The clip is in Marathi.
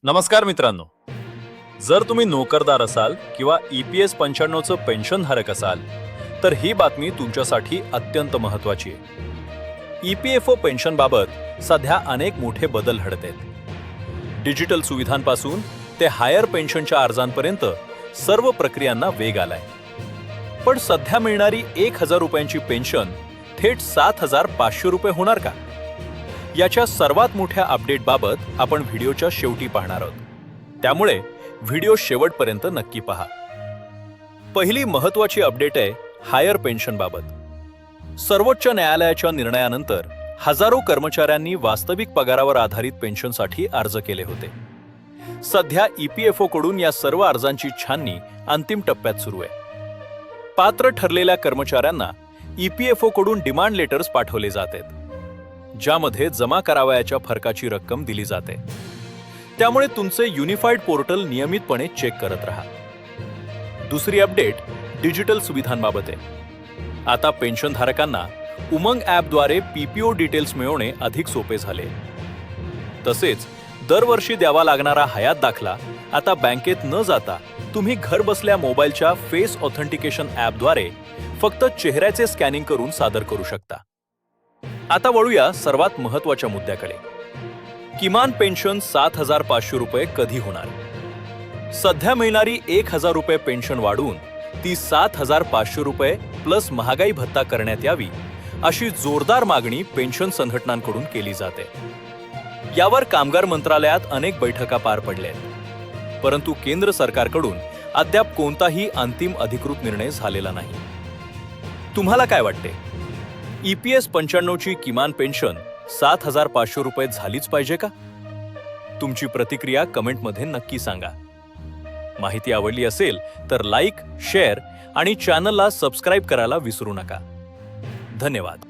नमस्कार मित्रांनो, जर तुम्ही नोकरदार असाल किंवा EPS 95चं पेन्शन धारक असाल तर ही बातमी तुमच्यासाठी अत्यंत महत्त्वाची आहे. EPFO पेन्शनबाबत सध्या अनेक मोठे बदल घडत आहेत. डिजिटल सुविधांपासून ते हायर पेन्शनच्या अर्जांपर्यंत सर्व प्रक्रियांना वेग आलाय. पण सध्या मिळणारी 1000 रुपयांची पेन्शन थेट 7500 रुपये होणार का? याच्या सर्वात मोठ्या अपडेटबाबत आपण व्हिडिओच्या शेवटी पाहणार आहोत. त्यामुळे व्हिडिओ शेवटपर्यंत नक्की पहा. पहिली महत्त्वाची अपडेट आहे हायर पेन्शनबाबत. सर्वोच्च न्यायालयाच्या निर्णयानंतर हजारो कर्मचाऱ्यांनी वास्तविक पगारावर आधारित पेन्शनसाठी अर्ज केले होते. सध्या EPFO कडून या सर्व अर्जांची छाननी अंतिम टप्प्यात सुरू आहे. पात्र ठरलेल्या कर्मचाऱ्यांना EPFO कडून डिमांड लेटर्स पाठवले जातात, ज्यामध्ये जमा करावयाच्या फरकाची रक्कम दिली जाते. त्यामुळे तुमचे युनिफाईड पोर्टल नियमितपणे चेक करत राहा. दुसरी अपडेट डिजिटल सुविधांबाबत आहे. आता पेन्शनधारकांना उमंग ॲपद्वारे PPO डिटेल्स मिळवणे अधिक सोपे झाले. तसेच दरवर्षी द्यावा लागणारा हयात दाखला आता बँकेत न जाता तुम्ही घर बसल्या मोबाईलच्या फेस ऑथेंटिकेशन ॲपद्वारे फक्त चेहऱ्याचे स्कॅनिंग करून सादर करू शकता. आता वळूया सर्वात महत्त्वाच्या मुद्द्याकडे. किमान पेन्शन 7500 रुपये कधी होणार? सध्या मिळणारी 1000 रुपये पेन्शन वाढवून ती 7500 रुपये प्लस महागाई भत्ता करण्यात यावी, अशी जोरदार मागणी पेन्शन संघटनांकडून केली जाते. यावर कामगार मंत्रालयात अनेक बैठका पार पडल्या आहेत, परंतु केंद्र सरकारकडून अद्याप कोणताही अंतिम अधिकृत निर्णय झालेला नाही. तुम्हाला काय वाटते? EPS 95ची किमान पेन्शन 7500 रुपये झालीच पाहिजे का? तुमची प्रतिक्रिया कमेंटमध्ये नक्की सांगा. माहिती आवडली असेल तर लाईक, शेअर आणि चॅनलला सबस्क्राईब करायला विसरू नका. धन्यवाद.